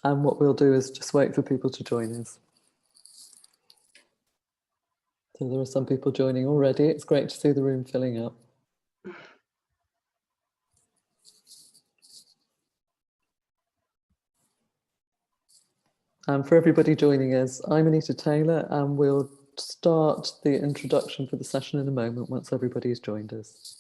And what we'll do is just wait for people to join us. So there are some people joining already. It's great to see the room filling up. And for everybody joining us, I'm Anita Taylor, and we'll start the introduction for the session in a moment once everybody's joined us.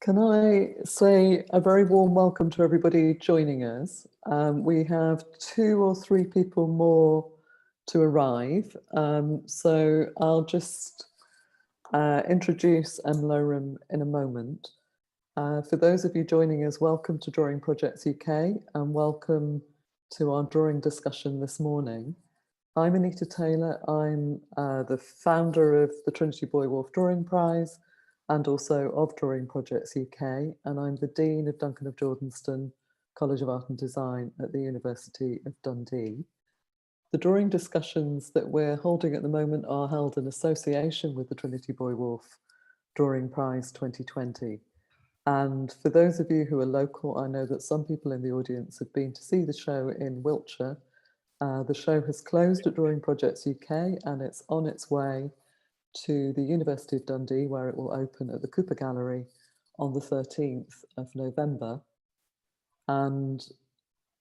Can I say a very warm welcome to everybody joining us. We have 2 or 3 people more to arrive. So I'll just introduce M.Lorum in a moment. For those of you joining us, welcome to Drawing Projects UK and welcome to our drawing discussion this morning. I'm Anita Taylor. I'm the founder of the Trinity Buoy Wharf Drawing Prize and also of Drawing Projects UK, and I'm the Dean of Duncan of Jordenston College of Art and Design at the University of Dundee. The drawing discussions that we're holding at the moment are held in association with the Trinity Buoy Wharf Drawing Prize 2020. And for those of you who are local, I know that some people in the audience have been to see the show in Wiltshire. The show has closed at Drawing Projects UK and it's on its way to the University of Dundee, where it will open at the Cooper Gallery on the 13th of November. And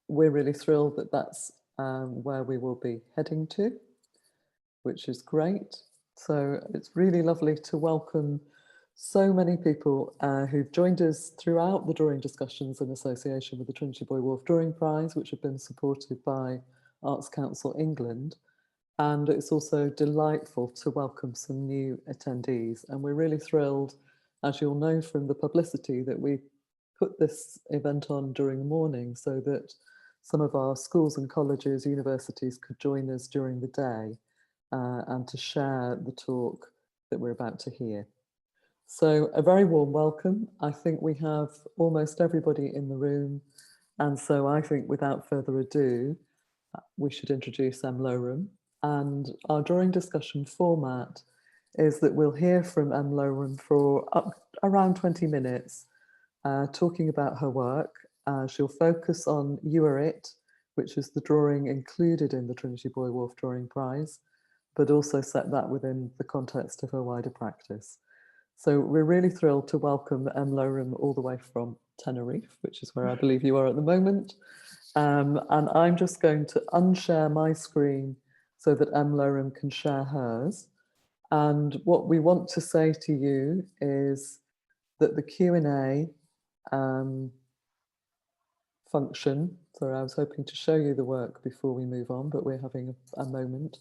we're really thrilled that that's where we will be heading to, which is great. So it's really lovely to welcome so many people who've joined us throughout the drawing discussions in association with the Trinity Buoy Wharf Drawing Prize, which have been supported by Arts Council England. And it's also delightful to welcome some new attendees. And we're really thrilled, as you'll know from the publicity, that we put this event on during the morning so that some of our schools and colleges, universities could join us during the day and to share the talk that we're about to hear. So a very warm welcome. I think we have almost everybody in the room. And so I think without further ado, we should introduce M.Lorum. And our drawing discussion format is that we'll hear from M.Lorum for around 20 minutes, talking about her work. She'll focus on You Are It, which is the drawing included in the Trinity Buoy Wharf Drawing Prize, but also set that within the context of her wider practice. So we're really thrilled to welcome M.Lorum all the way from Tenerife, which is where I believe you are at the moment. And I'm just going to unshare my screen so that M.Lorum can share hers. And what we want to say to you is that the Q&A function, sorry, I was hoping to show you the work before we move on, but we're having a moment.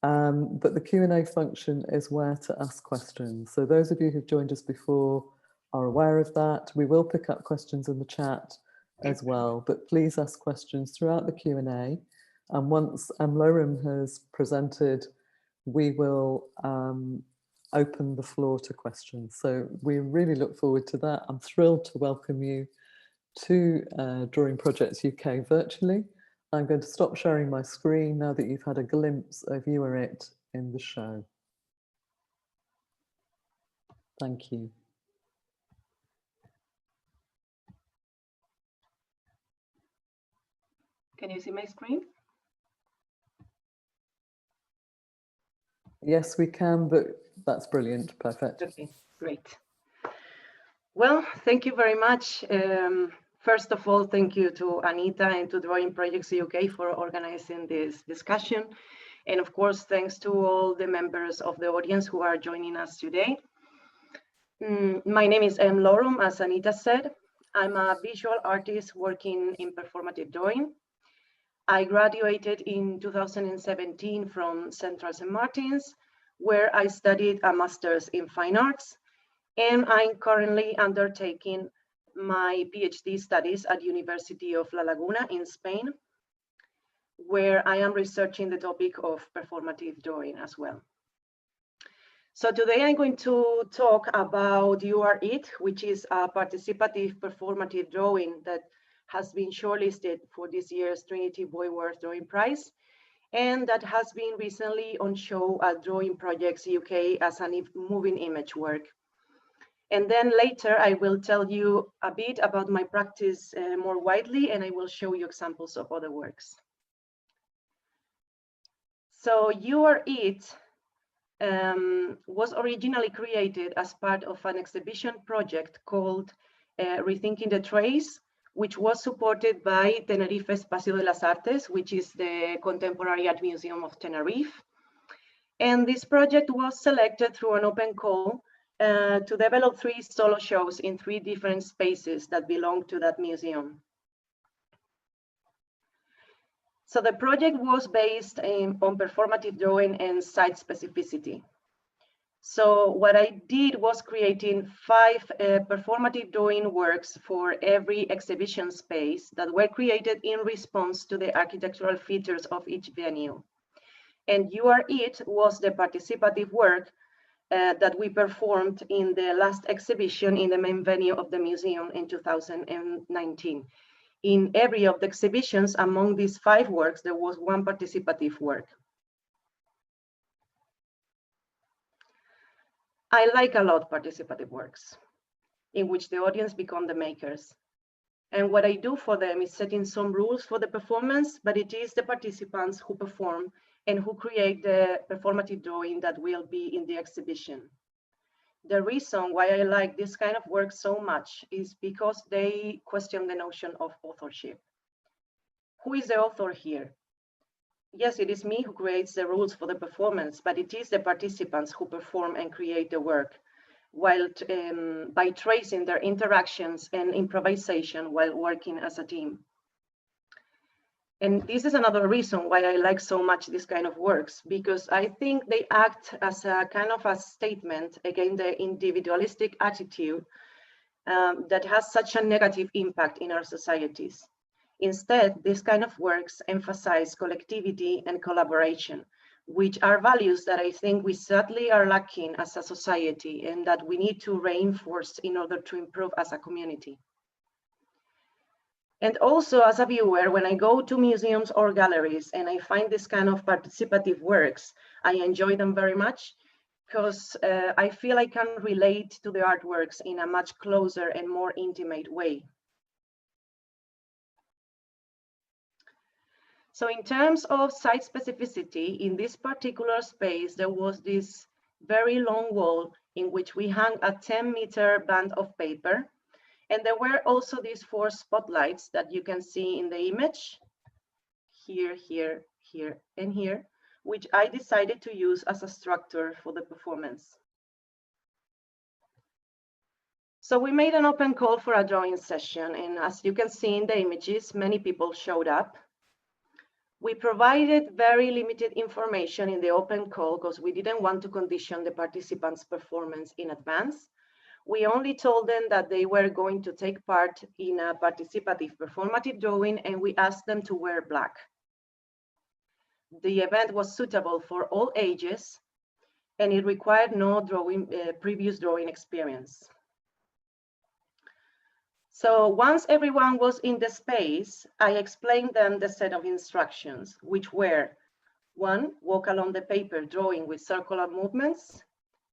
But the Q&A function is where to ask questions. So those of you who've joined us before are aware of that. We will pick up questions in the chat as well, but please ask questions throughout the Q&A. And once M.Lorum has presented, we will open the floor to questions. So we really look forward to that. I'm thrilled to welcome you to Drawing Projects UK virtually. I'm going to stop sharing my screen now that you've had a glimpse of You Are It in the show. Thank you. Can you see my screen? Yes, we can, but that's brilliant. Perfect. Okay, great. Well, thank you very much. First of all, thank you to Anita and to Drawing Projects UK for organizing this discussion. And of course, thanks to all the members of the audience who are joining us today. My name is M.Lorum, as Anita said. I'm a visual artist working in performative drawing. I graduated in 2017 from Central St. Martin's, where I studied a master's in fine arts, and I'm currently undertaking my PhD studies at University of La Laguna in Spain, where I am researching the topic of performative drawing as well. So today I'm going to talk about You Are It, which is a participative performative drawing that has been shortlisted for this year's Trinity Buoy Wharf Drawing Prize, and that has been recently on show at Drawing Projects UK as a moving image work. And then later I will tell you a bit about my practice more widely, and I will show you examples of other works. So You Are It was originally created as part of an exhibition project called Rethinking the Trace, which was supported by Tenerife Espacio de las Artes, which is the Contemporary Art Museum of Tenerife. And this project was selected through an open call to develop 3 solo shows in 3 different spaces that belong to that museum. So the project was based on performative drawing and site specificity. So what I did was creating 5 performative drawing works for every exhibition space that were created in response to the architectural features of each venue. And You Are It was the participative work that we performed in the last exhibition in the main venue of the museum in 2019. In every of the exhibitions, among these 5 works, there was 1 participative work. I like a lot participative works in which the audience become the makers. And what I do for them is setting some rules for the performance, but it is the participants who perform and who create the performative drawing that will be in the exhibition. The reason why I like this kind of work so much is because they question the notion of authorship. Who is the author here? Yes, it is me who creates the rules for the performance, but it is the participants who perform and create the work, while by tracing their interactions and improvisation while working as a team. And this is another reason why I like so much this kind of works, because I think they act as a kind of a statement against the individualistic attitude that has such a negative impact in our societies. Instead, this kind of works emphasize collectivity and collaboration, which are values that I think we sadly are lacking as a society and that we need to reinforce in order to improve as a community. And also as a viewer, when I go to museums or galleries and I find this kind of participative works, I enjoy them very much because I feel I can relate to the artworks in a much closer and more intimate way. So in terms of site specificity, in this particular space, there was this very long wall in which we hung a 10-meter band of paper. And there were also these 4 spotlights that you can see in the image, here, here, here, and here, which I decided to use as a structure for the performance. So we made an open call for a drawing session, and as you can see in the images, many people showed up. We provided very limited information in the open call because we didn't want to condition the participants' performance in advance. We only told them that they were going to take part in a participative performative drawing, and we asked them to wear black. The event was suitable for all ages, and it required no previous drawing experience. So once everyone was in the space, I explained them the set of instructions, which were 1, walk along the paper drawing with circular movements,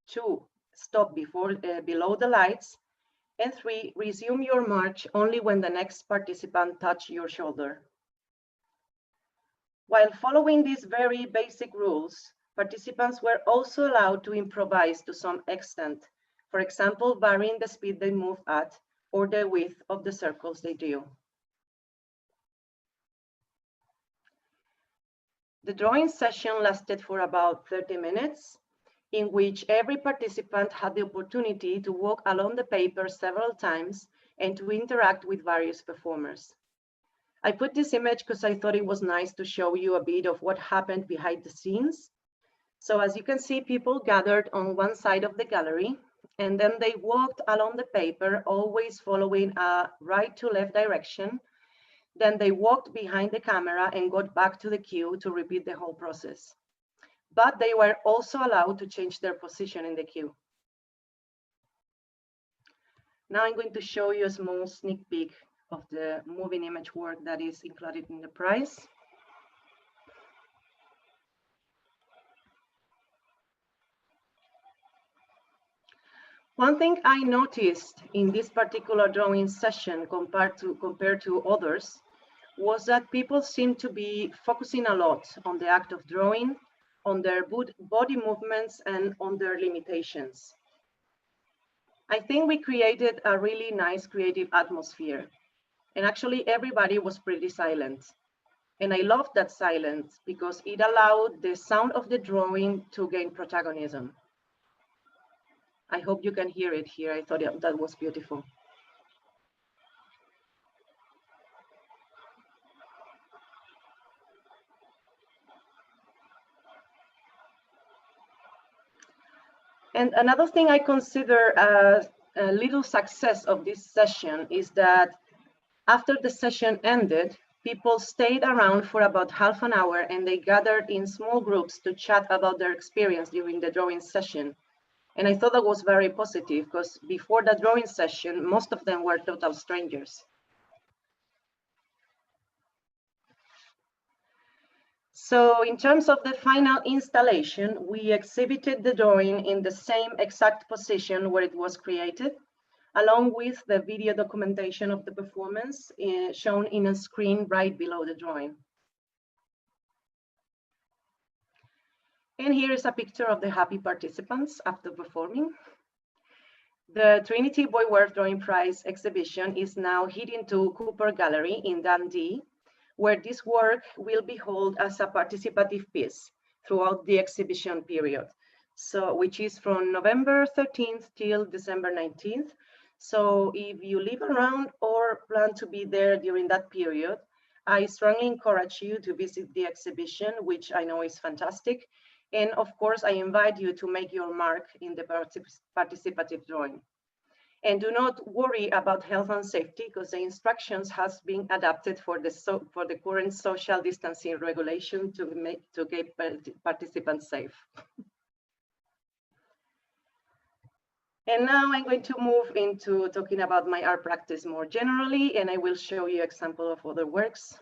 2, stop below the lights, and 3, resume your march only when the next participant touches your shoulder. While following these very basic rules, participants were also allowed to improvise to some extent, for example, varying the speed they move at or the width of the circles they do. The drawing session lasted for about 30 minutes, in which every participant had the opportunity to walk along the paper several times and to interact with various performers. I put this image because I thought it was nice to show you a bit of what happened behind the scenes. So as you can see, people gathered on one side of the gallery, and then they walked along the paper, always following a right to left direction. Then they walked behind the camera and got back to the queue to repeat the whole process. But they were also allowed to change their position in the queue. Now I'm going to show you a small sneak peek of the moving image work that is included in the prize. One thing I noticed in this particular drawing session compared to others was that people seem to be focusing a lot on the act of drawing, on their body movements, and on their limitations. I think we created a really nice creative atmosphere, and actually everybody was pretty silent. And I loved that silence because it allowed the sound of the drawing to gain protagonism. I hope you can hear it here. I thought that was beautiful. And another thing I consider a little success of this session is that after the session ended, people stayed around for about half an hour and they gathered in small groups to chat about their experience during the drawing session. And I thought that was very positive because before the drawing session, most of them were total strangers. So in terms of the final installation, we exhibited the drawing in the same exact position where it was created, along with the video documentation of the performance shown in a screen right below the drawing. And here is a picture of the happy participants after performing. The Trinity Buoy Wharf Drawing Prize exhibition is now heading to Cooper Gallery in Dundee, where this work will be held as a participative piece throughout the exhibition period, so which is from November 13th till December 19th. So if you live around or plan to be there during that period, I strongly encourage you to visit the exhibition, which I know is fantastic. And of course, I invite you to make your mark in the participative drawing. And do not worry about health and safety because the instructions has been adapted for the current social distancing regulation to keep participants safe. And now I'm going to move into talking about my art practice more generally, and I will show you example of other works.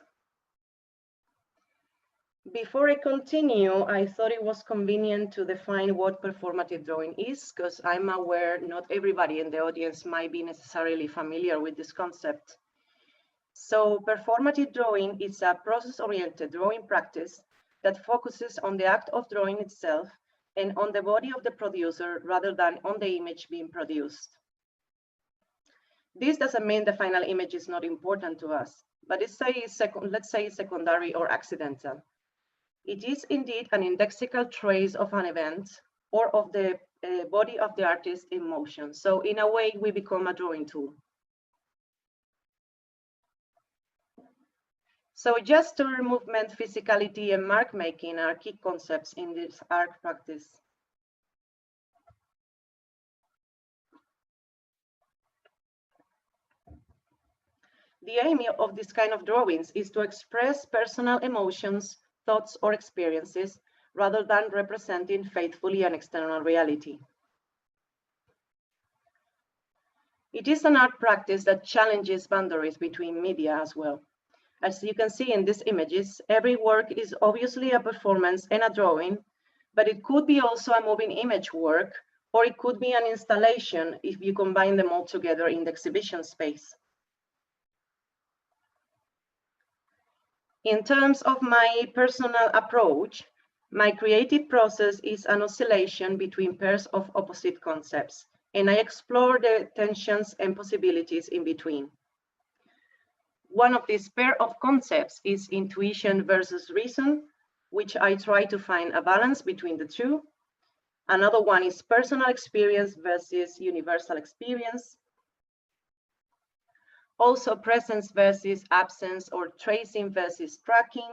Before I continue, I thought it was convenient to define what performative drawing is, because I'm aware not everybody in the audience might be necessarily familiar with this concept. So performative drawing is a process-oriented drawing practice that focuses on the act of drawing itself and on the body of the producer rather than on the image being produced. This doesn't mean the final image is not important to us, but let's say secondary or accidental. It is indeed an indexical trace of an event or of the body of the artist in motion. So in a way, we become a drawing tool. So gesture, movement, physicality, and mark making are key concepts in this art practice. The aim of this kind of drawings is to express personal emotions, thoughts, or experiences, rather than representing faithfully an external reality. It is an art practice that challenges boundaries between media as well. As you can see in these images, every work is obviously a performance and a drawing, but it could be also a moving image work, or it could be an installation if you combine them all together in the exhibition space. In terms of my personal approach, my creative process is an oscillation between pairs of opposite concepts, and I explore the tensions and possibilities in between. One of these pair of concepts is intuition versus reason, which I try to find a balance between the two. Another one is personal experience versus universal experience. Also presence versus absence, or tracing versus tracking.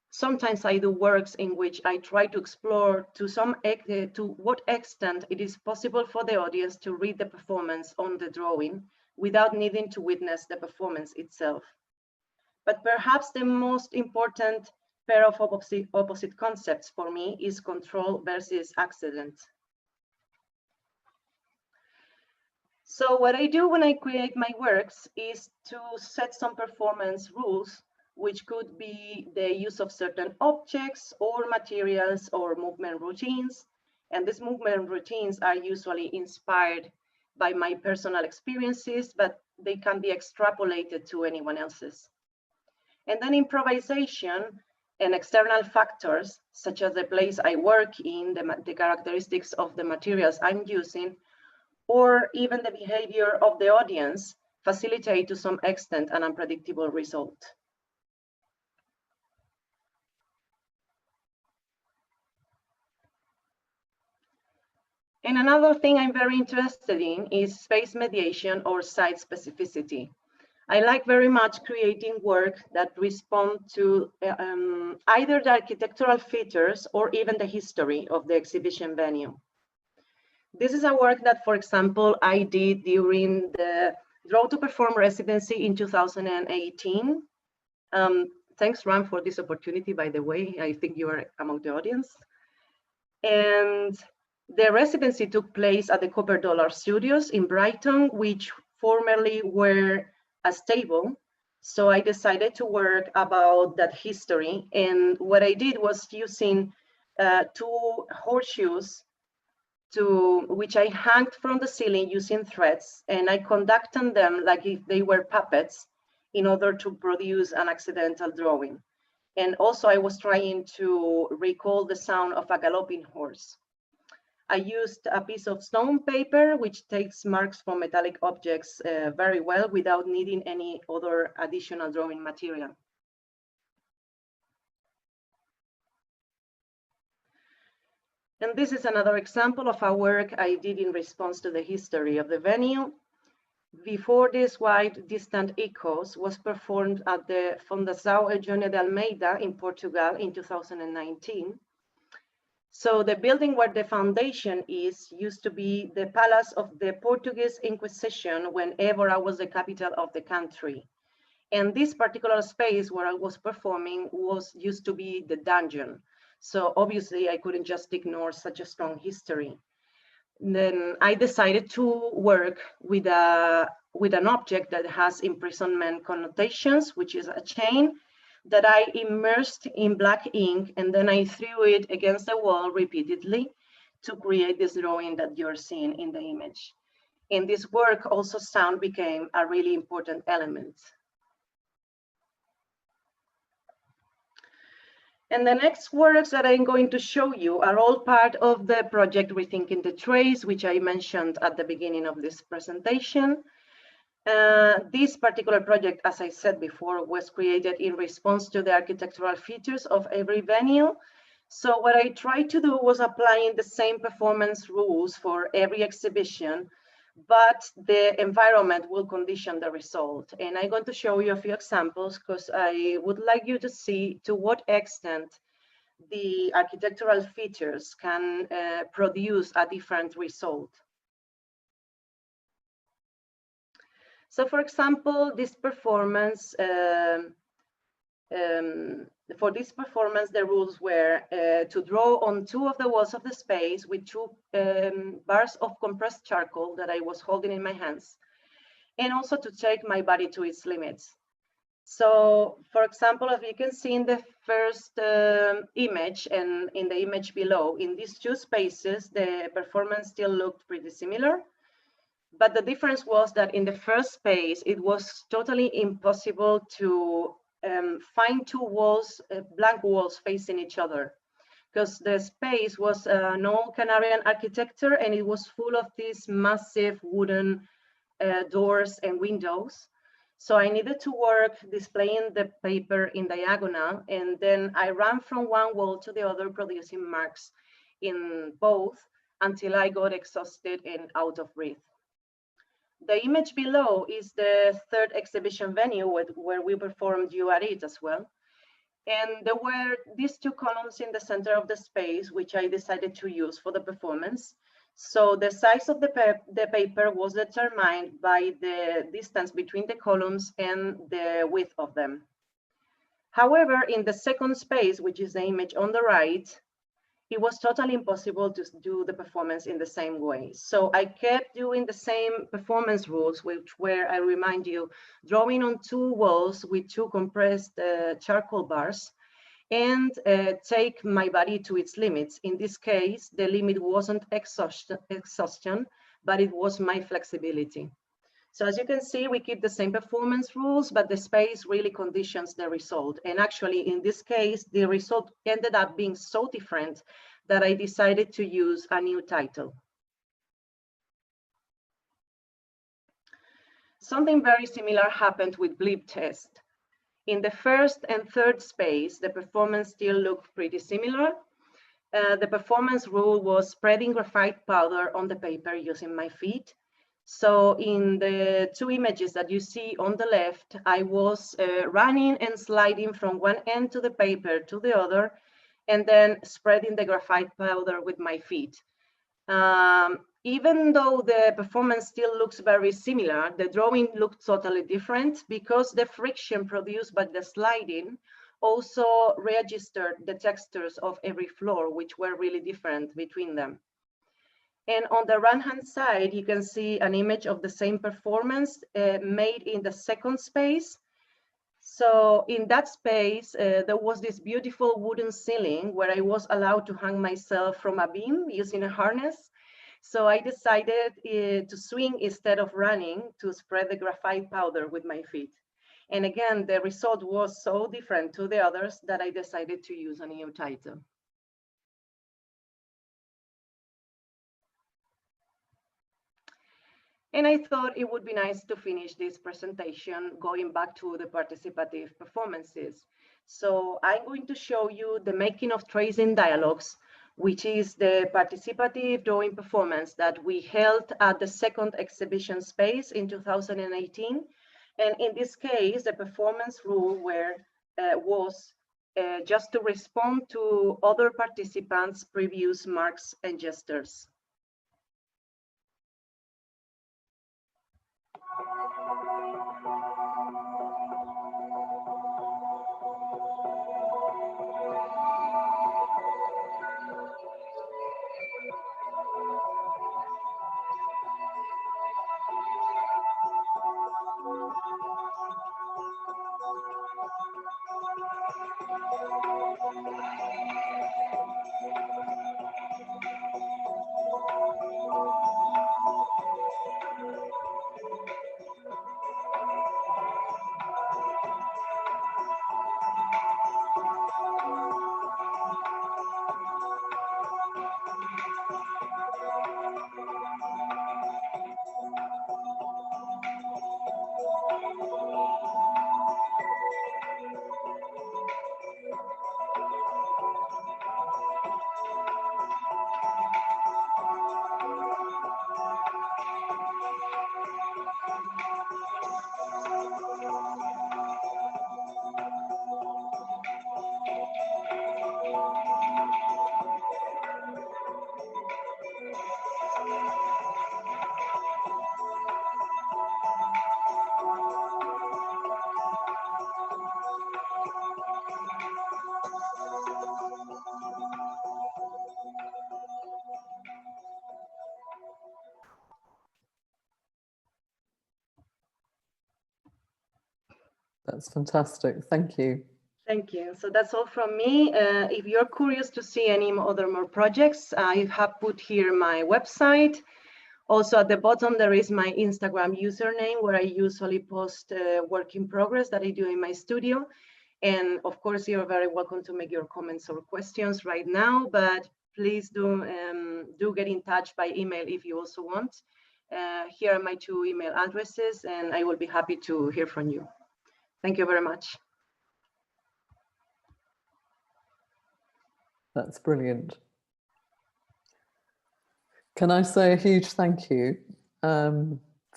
Sometimes I do works in which I try to explore to what extent it is possible for the audience to read the performance on the drawing without needing to witness the performance itself. But perhaps the most important pair of opposite concepts for me is control versus accident. So what I do when I create my works is to set some performance rules, which could be the use of certain objects or materials or movement routines. And these movement routines are usually inspired by my personal experiences, but they can be extrapolated to anyone else's. And then improvisation and external factors, such as the place I work in, the characteristics of the materials I'm using, or even the behavior of the audience, facilitate to some extent an unpredictable result. And another thing I'm very interested in is space mediation or site specificity. I like very much creating work that respond to either the architectural features or even the history of the exhibition venue. This is a work that, for example, I did during the Draw to Perform residency in 2018. Thanks, Ram, for this opportunity, by the way. I think you are among the audience. And the residency took place at the Copper Dollar Studios in Brighton, which formerly were a stable. So I decided to work about that history. And what I did was using 2 horseshoes which I hung from the ceiling using threads, and I conducted them like if they were puppets in order to produce an accidental drawing. And also I was trying to recall the sound of a galloping horse. I used a piece of stone paper, which takes marks from metallic objects very well without needing any other additional drawing material. And this is another example of a work I did in response to the history of the venue. Before this Wide Distant Echoes was performed at the Fundação Eugênio de Almeida in Portugal in 2019. So the building where the foundation is used to be the palace of the Portuguese Inquisition when Évora was the capital of the country. And this particular space where I was performing used to be the dungeon. So obviously I couldn't just ignore such a strong history. And then I decided to work with an object that has imprisonment connotations, which is a chain that I immersed in black ink, and then I threw it against the wall repeatedly to create this drawing that you're seeing in the image. In this work, also sound became a really important element. And the next works that I'm going to show you are all part of the project Rethinking the Trace, which I mentioned at the beginning of this presentation. This particular project, as I said before, was created in response to the architectural features of every venue. So what I tried to do was applying the same performance rules for every exhibition, but the environment will condition the result. And I'm going to show you a few examples because I would like you to see to what extent the architectural features can produce a different result. So for example, this performance, for this performance, the rules were to draw on 2 of the walls of the space with 2 bars of compressed charcoal that I was holding in my hands, and also to take my body to its limits. So, for example, if you can see in the first image and in the image below, in these 2 spaces, the performance still looked pretty similar. But the difference was that in the first space, it was totally impossible to find 2 walls, blank walls facing each other, because the space was an old Canarian architecture and it was full of these massive wooden doors and windows. So I needed to work displaying the paper in diagonal, and then I ran from one wall to the other, producing marks in both until I got exhausted and out of breath. The image below is the third exhibition venue where we performed You Are It as well. And there were these two columns in the center of the space, which I decided to use for the performance. So the size of the paper was determined by the distance between the columns and the width of them. However, in the second space, which is the image on the right, it was totally impossible to do the performance in the same way. So I kept doing the same performance rules, which were, I remind you, drawing on two walls with two compressed charcoal bars, and take my body to its limits. In this case, the limit wasn't exhaustion, but it was my flexibility. So as you can see, we keep the same performance rules, but the space really conditions the result. And actually, in this case, the result ended up being so different that I decided to use a new title. Something very similar happened with Bleep Test. In the first and third space, the performance still looked pretty similar. The performance rule was spreading graphite powder on the paper using my feet. So in the two images that you see on the left, I was running and sliding from one end to the paper to the other, and then spreading the graphite powder with my feet. Even though the performance still looks very similar, the drawing looked totally different because the friction produced by the sliding also registered the textures of every floor, which were really different between them. And on the right-hand side, you can see an image of the same performance made in the second space. So in that space, there was this beautiful wooden ceiling where I was allowed to hang myself from a beam using a harness. So I decided to swing instead of running to spread the graphite powder with my feet. And again, the result was so different to the others that I decided to use a new title. And I thought it would be nice to finish this presentation going back to the participative performances. So I'm going to show you the making of tracing dialogues, which is the participative drawing performance that we held at the second exhibition space in 2018. And in this case, the performance rule was just to respond to other participants' previous marks and gestures. That's fantastic. Thank you. Thank you. So that's all from me. If you're curious to see any other more projects, I have put here my website. Also at the bottom, there is my Instagram username where I usually post work in progress that I do in my studio. And of course, you're very welcome to make your comments or questions right now, but please do get in touch by email if you also want. Here are my two email addresses, and I will be happy to hear from you. Thank you very much. That's brilliant. Can I say a huge thank you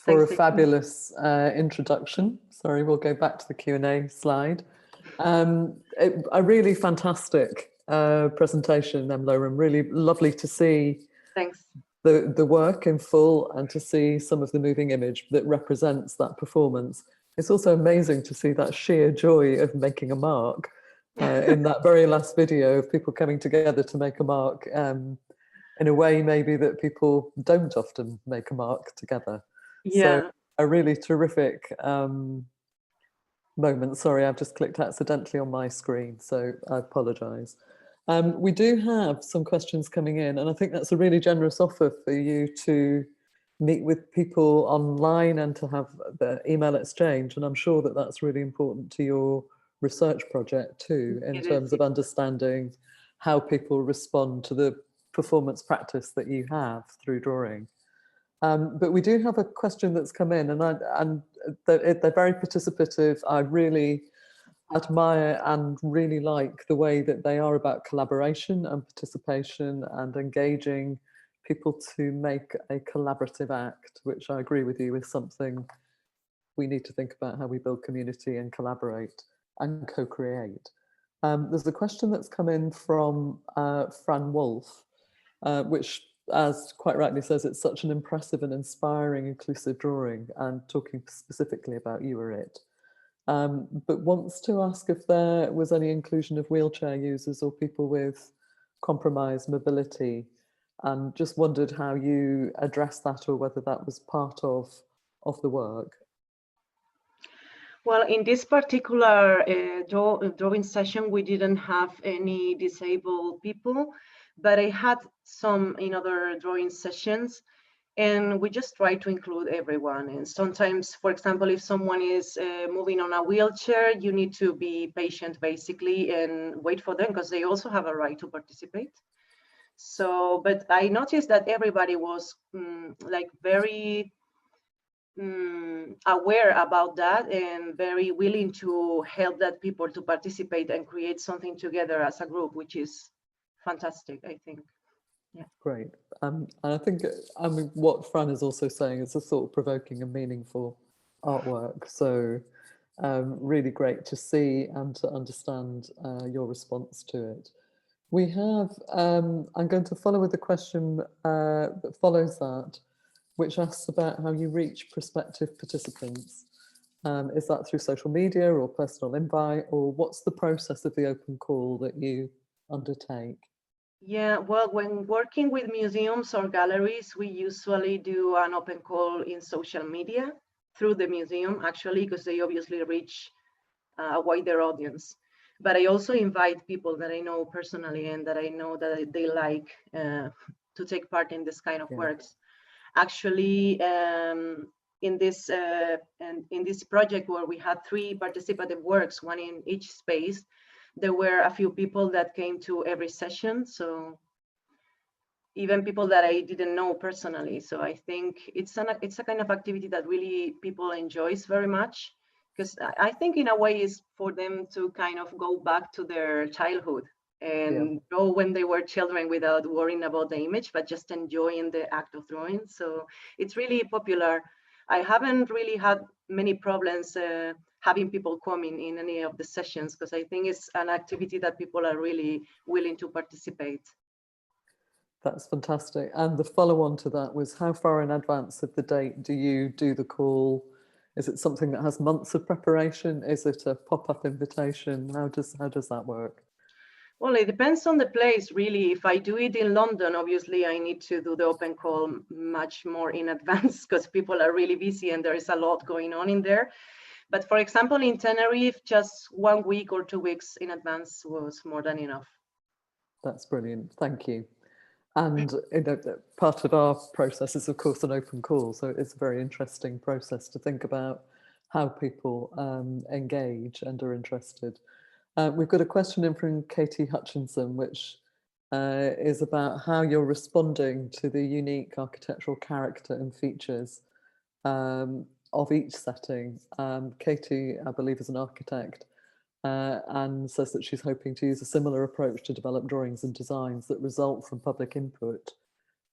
for a Thanks. fabulous introduction. Sorry, we'll go back to the Q&A slide. A really fantastic presentation, M.Lohrum. Really lovely to see Thanks. the work in full and to see some of the moving image that represents that performance. It's also amazing to see that sheer joy of making a mark in that very last video of people coming together to make a mark in a way maybe that people don't often make a mark together. Yeah. So a really terrific moment. Sorry, I've just clicked accidentally on my screen, so I apologise. We do have some questions coming in, and I think that's a really generous offer for you to meet with people online and to have the email exchange. And I'm sure that that's really important to your research project too, in terms of understanding how people respond to the performance practice that you have through drawing. But we do have a question that's come in, and they're very participative. I really admire and really like the way that they are about collaboration and participation and engaging people to make a collaborative act, which I agree with you is something we need to think about, how we build community and collaborate and co-create. There's a question that's come in from Fran Wolf, which, as quite rightly says, it's such an impressive and inspiring inclusive drawing, and talking specifically about You Are It. But wants to ask if there was any inclusion of wheelchair users or people with compromised mobility, and just wondered how you addressed that, or whether that was part of the work. Well, in this particular drawing session, we didn't have any disabled people, but I had some in other drawing sessions, and we just try to include everyone. And sometimes, for example, if someone is moving on a wheelchair, you need to be patient basically and wait for them, because they also have a right to participate. So, but I noticed that everybody was like very aware about that and very willing to help that people to participate and create something together as a group, which is fantastic, I think. Yeah. Great. And I think, I mean, what Fran is also saying is a thought-provoking and meaningful artwork. So really great to see and to understand your response to it. We have, I'm going to follow with the question that follows that, which asks about how you reach prospective participants. Is that through social media or personal invite, or what's the process of the open call that you undertake? Yeah, well, when working with museums or galleries, we usually do an open call in social media through the museum, actually, because they obviously reach a wider audience. But I also invite people that I know personally and that I know that they like to take part in this kind of works. Actually, in this project where we had 3 participative works, one in each space, there were a few people that came to every session. So even people that I didn't know personally. So I think it's a kind of activity that really people enjoys very much, because I think in a way is for them to kind of go back to their childhood and draw when they were children without worrying about the image, but just enjoying the act of drawing. So it's really popular. I haven't really had many problems having people coming in any of the sessions, because I think it's an activity that people are really willing to participate. That's fantastic. And the follow-on to that was, how far in advance of the date do you do the call? Is it something that has months of preparation? Is it a pop-up invitation? How does that work? Well, it depends on the place, really. If I do it in London, obviously I need to do the open call much more in advance, because people are really busy and there is a lot going on in there. But for example, in Tenerife, just 1 week or 2 weeks in advance was more than enough. That's brilliant. Thank you. And part of our process is, of course, an open call. So it's a very interesting process to think about how people engage and are interested. We've got a question in from Katie Hutchinson, which is about how you're responding to the unique architectural character and features of each setting. Katie, I believe, is an architect, and says that she's hoping to use a similar approach to develop drawings and designs that result from public input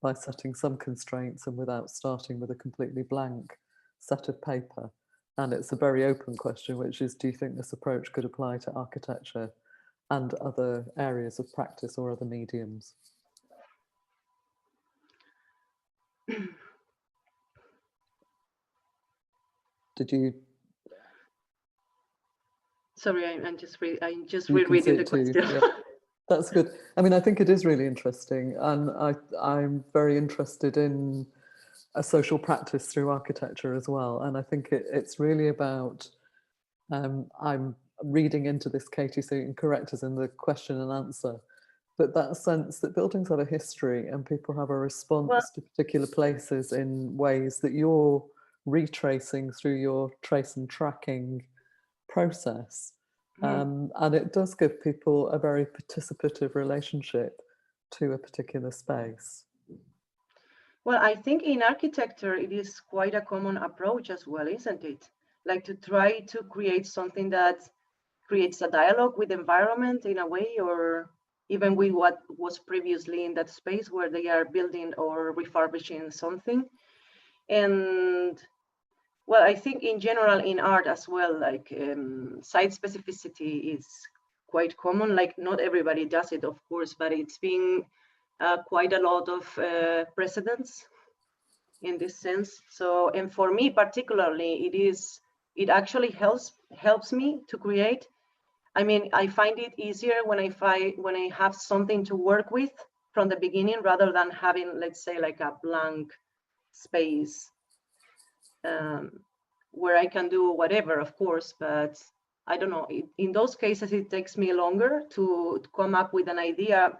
by setting some constraints and without starting with a completely blank set of paper. And it's a very open question, which is, do you think this approach could apply to architecture and other areas of practice or other mediums? Did you? Sorry, I'm just rereading the question. Yeah. That's good. I mean, I think it is really interesting, and I'm very interested in a social practice through architecture as well. And I think it's really about, I'm reading into this, Katie, so you can correct us in the question and answer, but that sense that buildings have a history and people have a response to particular places in ways that you're retracing through your trace and tracking process. And it does give people a very participative relationship to a particular space. Well, I think in architecture, it is quite a common approach as well, isn't it? Like to try to create something that creates a dialogue with the environment in a way, or even with what was previously in that space where they are building or refurbishing something. And well, I think in general in art as well, like site specificity is quite common. Like not everybody does it, of course, but it's been quite a lot of precedents in this sense. So, and for me particularly, it actually helps me to create. I mean, I find it easier when I have something to work with from the beginning rather than having, let's say, like a blank space where I can do whatever, of course, but I don't know. In those cases, it takes me longer to come up with an idea.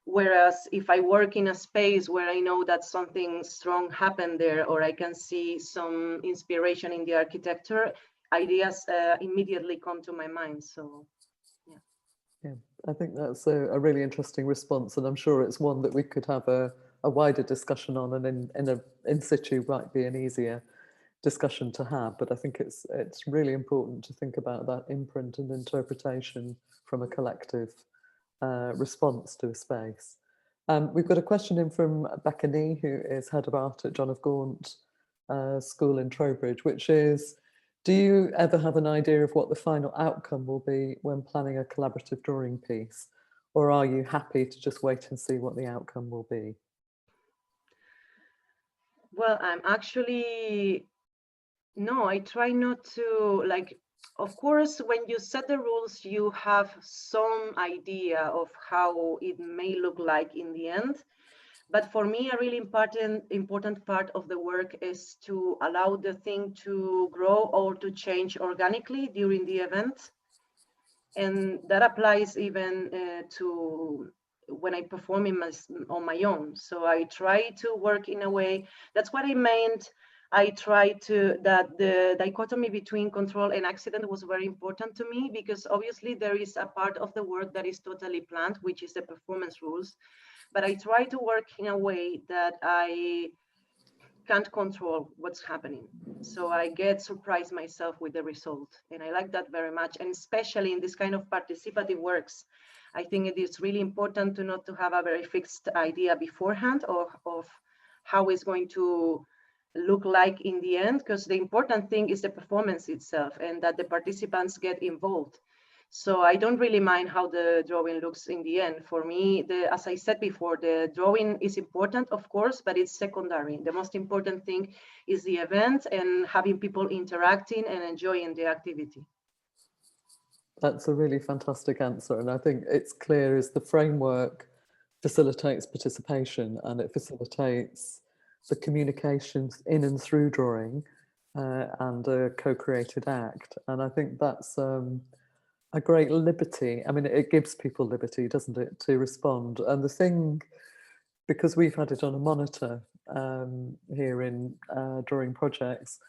Whereas if I work in a space where I know that something strong happened there, or I can see some inspiration in the architecture, ideas immediately come to my mind. So, yeah. Yeah, I think that's a really interesting response, and I'm sure it's one that we could have a wider discussion on, and in situ might be an easier discussion to have. But I think it's really important to think about that imprint and interpretation from a collective response to a space. We've got a question in from Beckany, who is Head of Art at John of Gaunt School in Trowbridge, which is, do you ever have an idea of what the final outcome will be when planning a collaborative drawing piece? Or are you happy to just wait and see what the outcome will be? Well, no, I try not to, like, of course, when you set the rules, you have some idea of how it may look like in the end. But for me, a really important part of the work is to allow the thing to grow or to change organically during the event. And that applies even to when I perform on my own. So I try to work in a way, that's what I meant. I try that the dichotomy between control and accident was very important to me, because obviously there is a part of the work that is totally planned, which is the performance rules. But I try to work in a way that I can't control what's happening. So I get surprised myself with the result. And I like that very much. And especially in this kind of participative works, I think it is really important to not to have a very fixed idea beforehand of how it's going to look like in the end, because the important thing is the performance itself and that the participants get involved. So I don't really mind how the drawing looks in the end. For me, as I said before, the drawing is important, of course, but it's secondary. The most important thing is the event and having people interacting and enjoying the activity. That's a really fantastic answer. And I think it's clear as the framework facilitates participation and it facilitates the communications in and through drawing and a co-created act. And I think that's a great liberty. I mean, it gives people liberty, doesn't it, to respond. And the thing, because we've had it on a monitor here in drawing projects,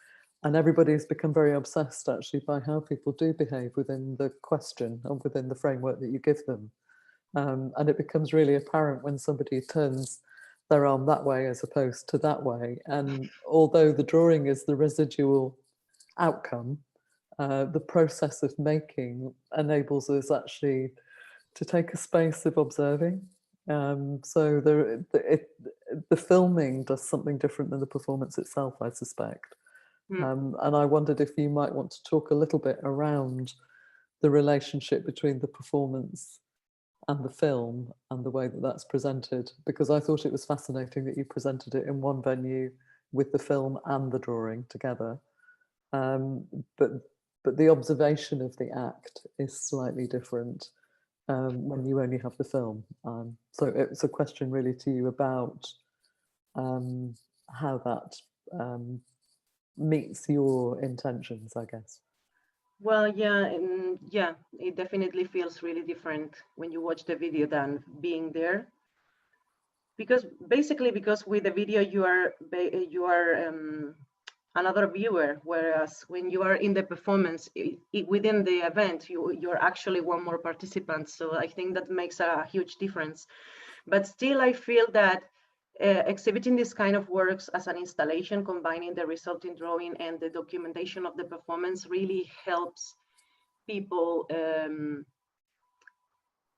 and everybody's become very obsessed actually by how people do behave within the question and within the framework that you give them. And it becomes really apparent when somebody turns their arm that way as opposed to that way. And although the drawing is the residual outcome, the process of making enables us actually to take a space of observing. So the filming does something different than the performance itself, I suspect. And I wondered if you might want to talk a little bit around the relationship between the performance and the film and the way that that's presented, because I thought it was fascinating that you presented it in one venue with the film and the drawing together. But the observation of the act is slightly different when you only have the film. So it's a question really to you about how that meets your intentions, I guess. Well, yeah, yeah, it definitely feels really different when you watch the video than being there. Because basically, because with the video you are another viewer, whereas when you are in the performance within the event, you're actually one more participant. So I think that makes a huge difference. But still, I feel that exhibiting this kind of works as an installation, combining the resulting drawing and the documentation of the performance, really helps people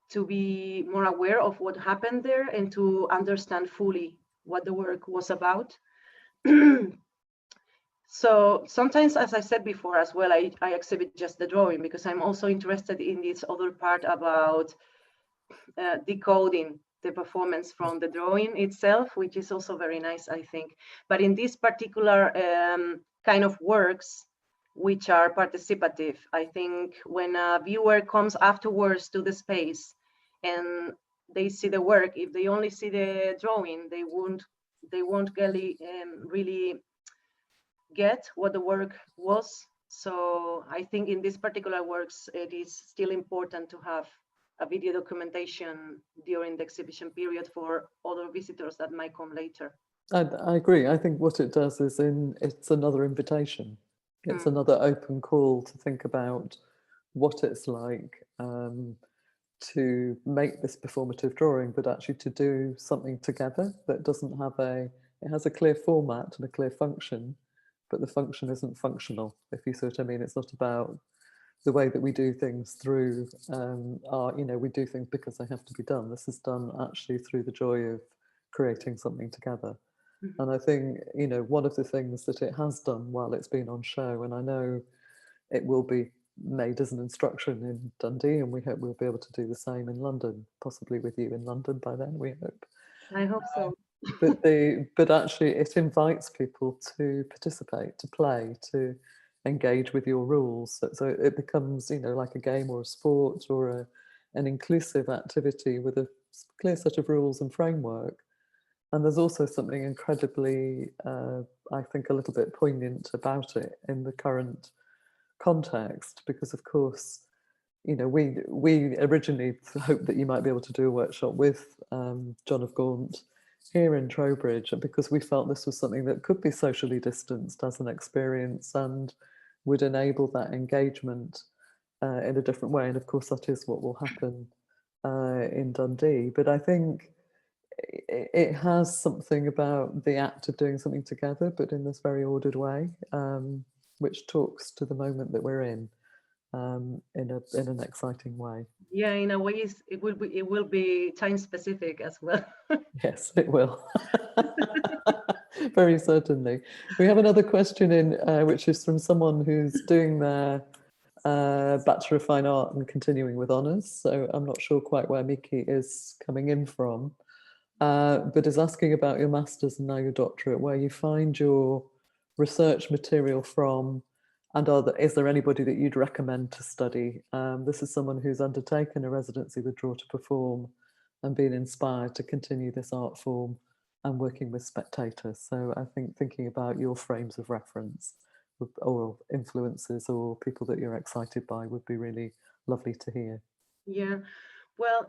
to be more aware of what happened there and to understand fully what the work was about. So sometimes, as I said before as well, I exhibit just the drawing because I'm also interested in this other part about decoding the performance from the drawing itself, which is also very nice, I think. But in this particular kind of works, which are participative, I think when a viewer comes afterwards to the space and they see the work, if they only see the drawing, they won't really get what the work was. So I think in these particular works, it is still important to have a video documentation during the exhibition period for other visitors that might come later. I agree. I think what it does is it's another invitation. It's another open call to think about what it's like to make this performative drawing, but actually to do something together that doesn't have it has a clear format and a clear function, but the function isn't functional, if you see what I mean. It's not about the way that we do things through we do things because they have to be done. This is done actually through the joy of creating something together. And I think, one of the things that it has done while it's been on show, and I know it will be made as an instruction in Dundee, and we hope we'll be able to do the same in London, possibly with you in London by then, we hope. I hope so. But actually it invites people to participate, to play, to engage with your rules. So it becomes, like a game or a sport or an inclusive activity with a clear set of rules and framework. And there's also something incredibly, I think, a little bit poignant about it in the current context, because of course, we originally hoped that you might be able to do a workshop with John of Gaunt here in Trowbridge, because we felt this was something that could be socially distanced as an experience and would enable that engagement in a different way. And of course, that is what will happen in Dundee. But I think it has something about the act of doing something together, but in this very ordered way, which talks to the moment that we're in an exciting way. Yeah, in a way, it will be time specific as well. Yes, it will. Very certainly. We have another question in, which is from someone who's doing their Bachelor of Fine Art and continuing with honours. So I'm not sure quite where Miki is coming in from, but is asking about your master's and now your doctorate, where you find your research material from, and is there anybody that you'd recommend to study? This is someone who's undertaken a residency with Draw to Perform and been inspired to continue this art form and working with spectators. So I think thinking about your frames of reference or influences or people that you're excited by would be really lovely to hear. Yeah, well,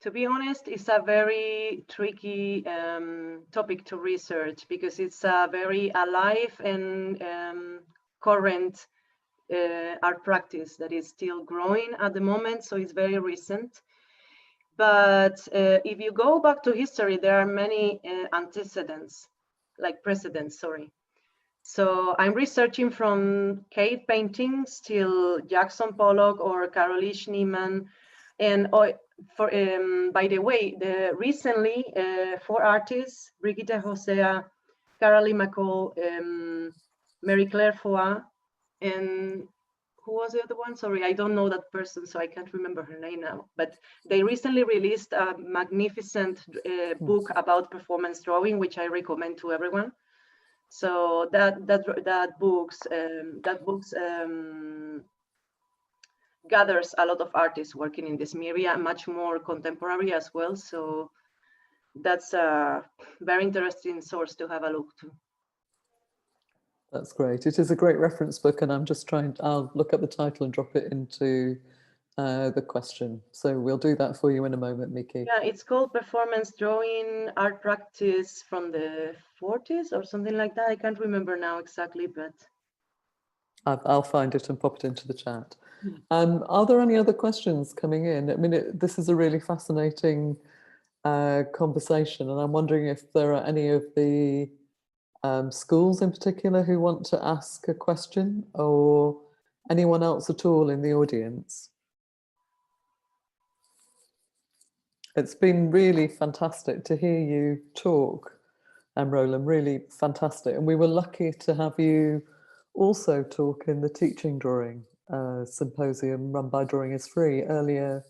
to be honest, it's a very tricky topic to research because it's a very alive and current art practice that is still growing at the moment, so it's very recent. But if you go back to history, there are many precedents, sorry. So I'm researching from cave paintings till Jackson Pollock or Carolee Schneemann. And by the way, recently 4 artists, Brigitte Hosea, Carolee McCall, Mary Claire Foy, and who was the other one? Sorry, I don't know that person, so I can't remember her name now. But they recently released a magnificent book about performance drawing, which I recommend to everyone. So that books gathers a lot of artists working in this area, much more contemporary as well. So that's a very interesting source to have a look to. That's great. It is a great reference book, and I'm just trying. I'll look up the title and drop it into the question. So we'll do that for you in a moment, Miki. Yeah, it's called Performance Drawing Art Practice from the 40s or something like that. I can't remember now exactly, but I'll find it and pop it into the chat. Are there any other questions coming in? I mean, this is a really fascinating conversation, and I'm wondering if there are any of the schools in particular who want to ask a question, or anyone else at all in the audience. It's been really fantastic to hear you talk, M.Lohrum, really fantastic. And we were lucky to have you also talk in the teaching drawing symposium run by Drawing is Free earlier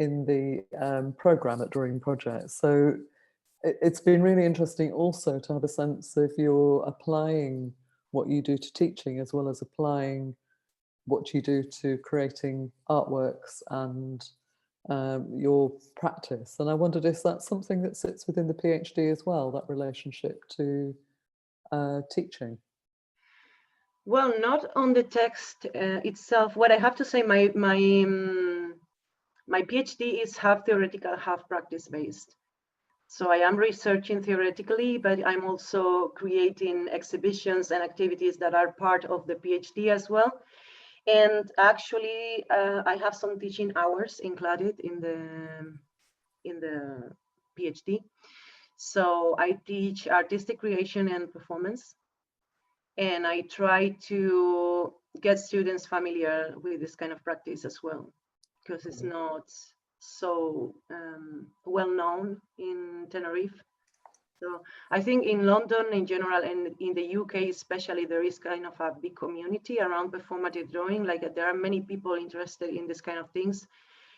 in the programme at Drawing Project. So it's been really interesting also to have a sense of you're applying what you do to teaching as well as applying what you do to creating artworks and your practice. And I wondered, is that something that sits within the PhD as well, that relationship to teaching? Well, not on the text itself. What I have to say, my PhD is half theoretical, half practice-based. So I am researching theoretically, but I'm also creating exhibitions and activities that are part of the PhD as well. And actually, I have some teaching hours included in the PhD. So I teach artistic creation and performance, and I try to get students familiar with this kind of practice as well, because it's not so well known in Tenerife. So I think in London in general and in the UK especially, there is kind of a big community around performative drawing. Like there are many people interested in this kind of things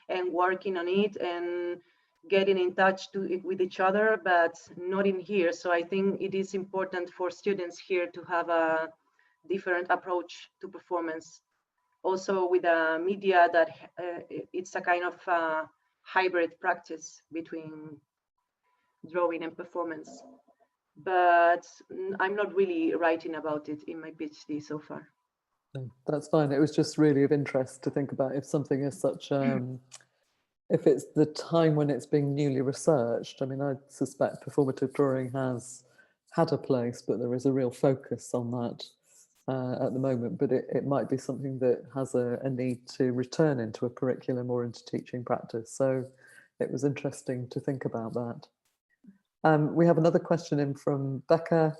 and working on it and getting in touch with each other, but not in here. So I think it is important for students here to have a different approach to performance. Also with a media that it's a kind of hybrid practice between drawing and performance. But I'm not really writing about it in my PhD so far. No, that's fine. It was just really of interest to think about if something is such, if it's the time when it's being newly researched. I mean, I suspect performative drawing has had a place, but there is a real focus on that at the moment. But it might be something that has a need to return into a curriculum or into teaching practice. So it was interesting to think about that. We have another question in from Becca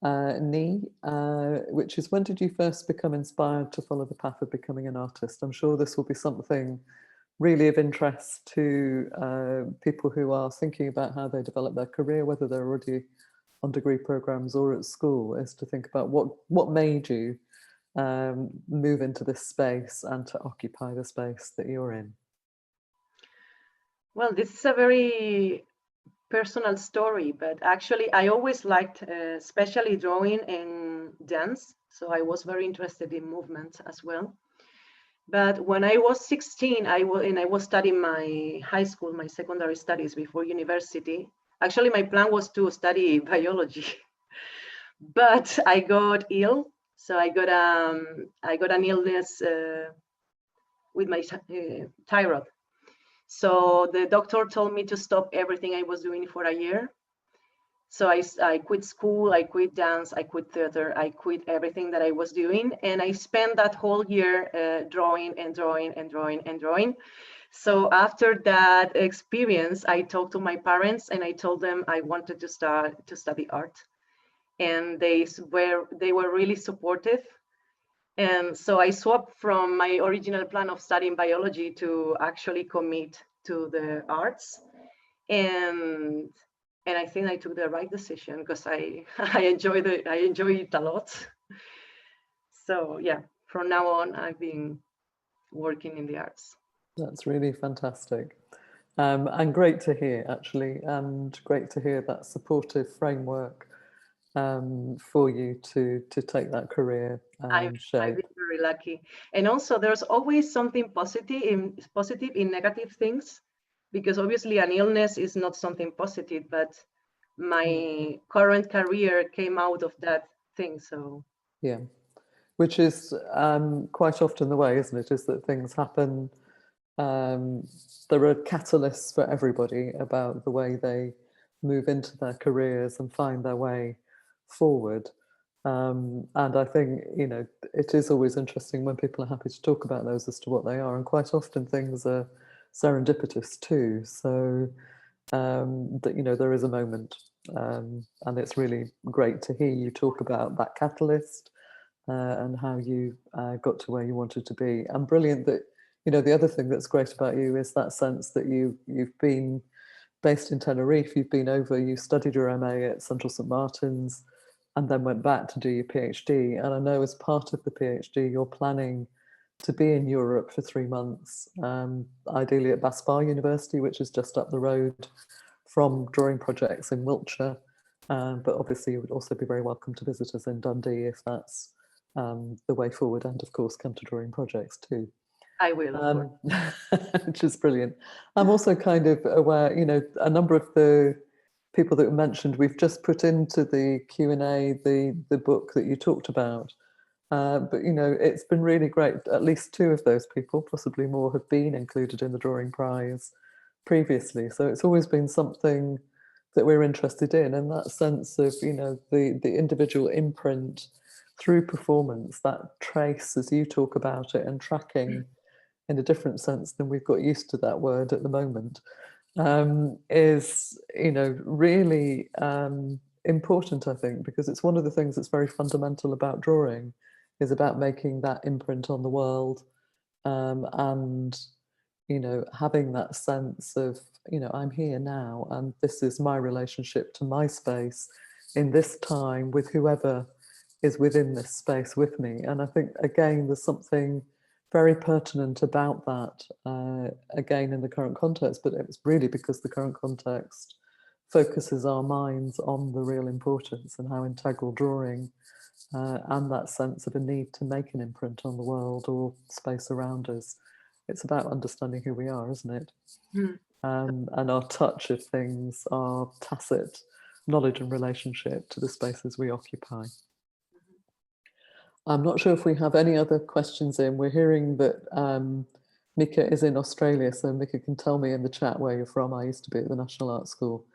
Nee, which is, when did you first become inspired to follow the path of becoming an artist? I'm sure this will be something really of interest to people who are thinking about how they develop their career, whether they're already on degree programs or at school, is to think about what made you move into this space and to occupy the space that you're in. Well, this is a very personal story, but actually I always liked especially drawing and dance. So I was very interested in movement as well. But when I was 16, I was studying my high school, my secondary studies before university. Actually, my plan was to study biology, but I got ill. So I got an illness with my thyroid. So the doctor told me to stop everything I was doing for a year. So I quit school, I quit dance, I quit theater, I quit everything that I was doing. And I spent that whole year drawing and drawing and drawing and drawing. So after that experience, I talked to my parents and I told them I wanted to start to study art. And they were really supportive. And so I swapped from my original plan of studying biology to actually commit to the arts. And And I think I took the right decision because I enjoy it a lot. So yeah, from now on, I've been working in the arts. That's really fantastic. And great to hear, actually, and great to hear that supportive framework for you to take that career I've shape. been very lucky. And also there's always something positive in negative things, because obviously an illness is not something positive, but my current career came out of that thing. So yeah, which is quite often the way, isn't it? Is that things happen. There are catalysts for everybody about the way they move into their careers and find their way forward. And I think, you know, it is always interesting when people are happy to talk about those as to what they are. And quite often things are serendipitous too. So that, you know, there is a moment. And it's really great to hear you talk about that catalyst and how you got to where you wanted to be. And brilliant that, you know, the other thing that's great about you is that sense that you've been based in Tenerife, you've been over, you studied your MA at Central St Martin's and then went back to do your PhD. And I know as part of the PhD, you're planning to be in Europe for 3 months, ideally at Baspar University, which is just up the road from drawing projects in Wiltshire. But obviously you would also be very welcome to visitors in Dundee if that's the way forward, and of course come to drawing projects too. I will, of course. Which is brilliant. I'm also kind of aware, you know, a number of the people that were mentioned, we've just put into the Q&A the book that you talked about. But, you know, it's been really great. At least 2 of those people, possibly more, have been included in the Drawing Prize previously. So it's always been something that we're interested in, and that sense of, you know, the individual imprint through performance, that trace as you talk about it, and tracking in a different sense than we've got used to that word at the moment, is, you know, really important, I think, because it's one of the things that's very fundamental about drawing, is about making that imprint on the world, and, you know, having that sense of, you know, I'm here now and this is my relationship to my space in this time with whoever is within this space with me. And I think, again, there's something very pertinent about that, again, in the current context, but it's really because the current context focuses our minds on the real importance and how integral drawing and that sense of a need to make an imprint on the world or space around us. It's about understanding who we are, isn't it? Mm. And our touch of things, our tacit knowledge and relationship to the spaces we occupy. I'm not sure if we have any other questions in. We're hearing that Mika is in Australia, so Mika can tell me in the chat where you're from. I used to be at the National Art School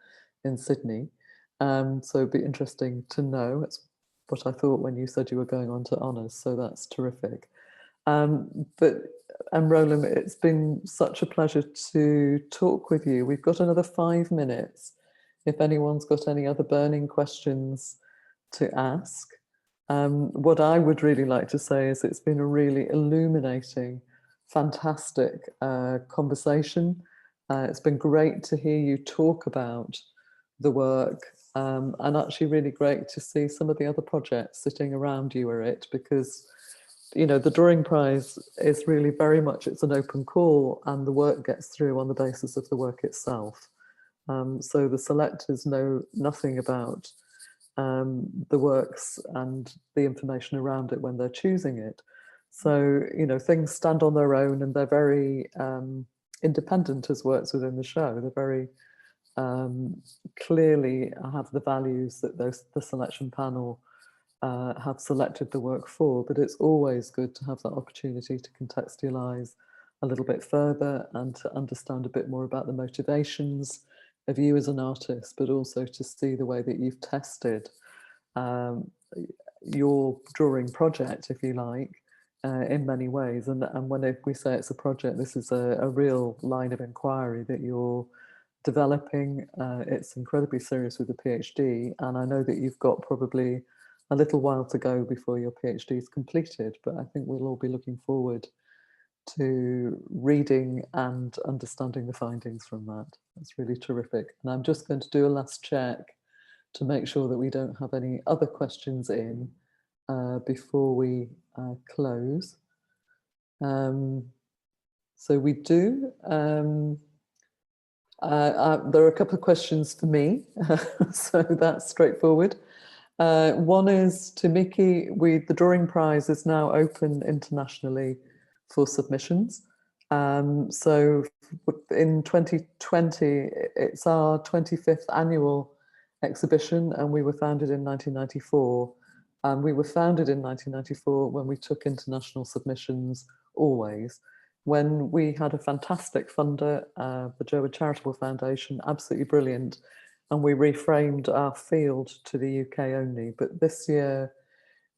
in Sydney. So it'd be interesting to know. It's what I thought when you said you were going on to honours, so that's terrific. But M.Lohrum, it's been such a pleasure to talk with you. We've got another 5 minutes. If anyone's got any other burning questions to ask. What I would really like to say is it's been a really illuminating, fantastic conversation. It's been great to hear you talk about the work, and actually really great to see some of the other projects sitting around you are it, because, you know, the Drawing Prize is really very much, it's an open call, and the work gets through on the basis of the work itself. So the selectors know nothing about the works and the information around it when they're choosing it. So, you know, things stand on their own, and they're very independent as works within the show. They're very clearly have the values that the selection panel have selected the work for, but it's always good to have that opportunity to contextualize a little bit further and to understand a bit more about the motivations of you as an artist, but also to see the way that you've tested your drawing project, if you like, in many ways. And when we say it's a project, this is a real line of inquiry that you're developing. It's incredibly serious with the PhD, and I know that you've got probably a little while to go before your PhD is completed, but I think we'll all be looking forward to reading and understanding the findings from that. That's really terrific. And I'm just going to do a last check to make sure that we don't have any other questions in before we close. So we do. There are a couple of questions for me, so that's straightforward. One is to Miki, the drawing prize is now open internationally for submissions. So in 2020, it's our 25th annual exhibition, and we were founded in 1994. And we were founded in 1994 when we took international submissions always. When we had a fantastic funder, the Jerwood Charitable Foundation, absolutely brilliant, and we reframed our field to the UK only. But this year,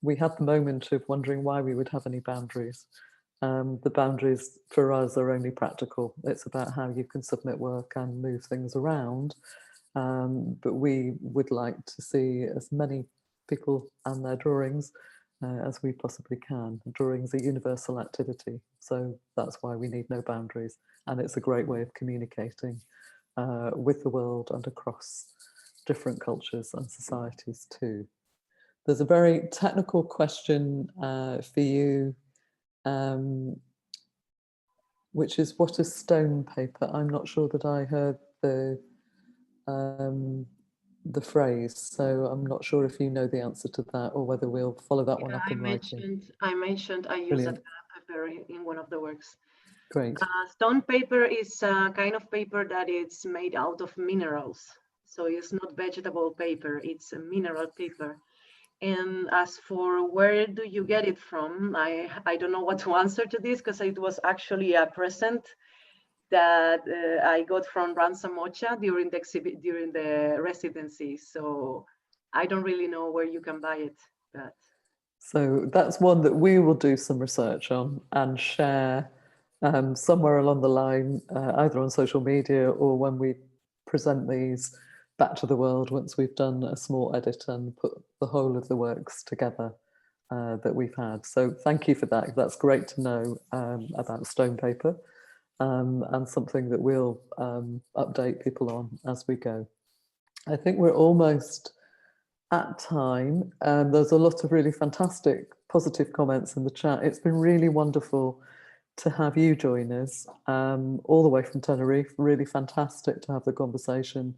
we had the moment of wondering why we would have any boundaries. The boundaries for us are only practical. It's about how you can submit work and move things around. But we would like to see as many people and their drawings as we possibly can. Drawing's a universal activity, so that's why we need no boundaries. And it's a great way of communicating with the world and across different cultures and societies too. There's a very technical question for you, which is, what is stone paper? I'm not sure that I heard the phrase, so I'm not sure if you know the answer to that or whether we'll follow that one up in writing. I use that paper in one of the works. Great. Stone paper is a kind of paper that is made out of minerals. So it's not vegetable paper, it's a mineral paper. And as for where do you get it from, I don't know what to answer to this, because it was actually a present that I got from Ransom Mocha during the residency. So I don't really know where you can buy it. But so that's one that we will do some research on and share somewhere along the line, either on social media or when we present these back to the world once we've done a small edit and put the whole of the works together that we've had. So thank you for that. That's great to know about stone paper. And something that we'll update people on as we go. I think we're almost at time. There's a lot of really fantastic positive comments in the chat. It's been really wonderful to have you join us all the way from Tenerife. Really fantastic to have the conversation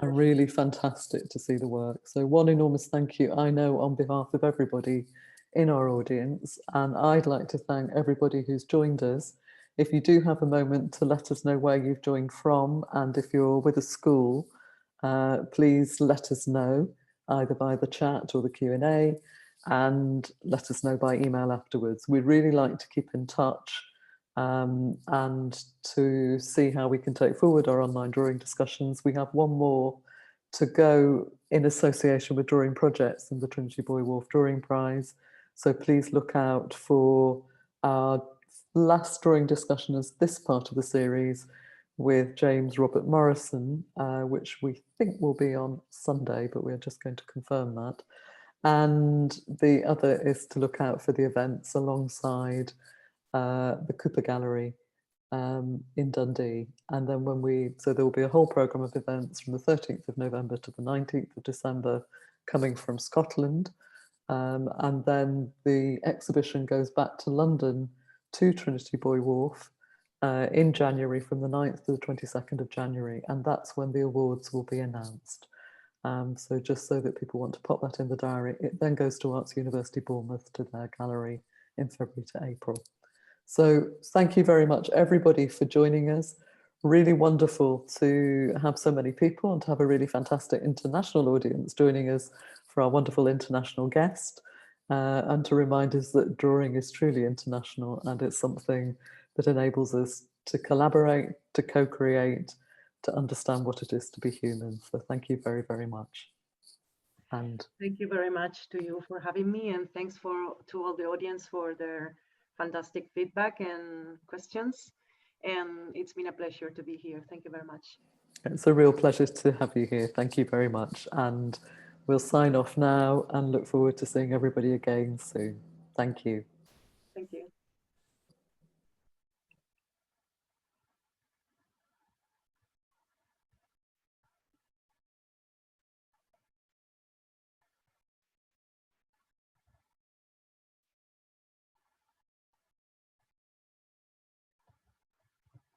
and really fantastic to see the work. So one enormous thank you, I know, on behalf of everybody in our audience. And I'd like to thank everybody who's joined us. If you do have a moment to let us know where you've joined from, and if you're with a school, please let us know either by the chat or the Q&A, and let us know by email afterwards. We'd really like to keep in touch and to see how we can take forward our online drawing discussions. We have one more to go in association with drawing projects and the Trinity Buoy Wharf Drawing Prize. So please look out for our last drawing discussion as this part of the series with James Robert Morrison, which we think will be on Sunday, but we're just going to confirm that. And the other is to look out for the events alongside the Cooper Gallery in Dundee. And then so there will be a whole programme of events from the 13th of November to the 19th of December coming from Scotland. And then the exhibition goes back to London to Trinity Buoy Wharf in January, from the 9th to the 22nd of January, and that's when the awards will be announced. So just so that people want to pop that in the diary, it then goes to Arts University Bournemouth to their gallery in February to April. So thank you very much, everybody, for joining us. Really wonderful to have so many people and to have a really fantastic international audience joining us for our wonderful international guest. And to remind us that drawing is truly international, and it's something that enables us to collaborate, to co-create, to understand what it is to be human. So thank you very, very much. And thank you very much to you for having me, and thanks to all the audience for their fantastic feedback and questions. And it's been a pleasure to be here. Thank you very much. It's a real pleasure to have you here. Thank you very much. And we'll sign off now and look forward to seeing everybody again soon. Thank you.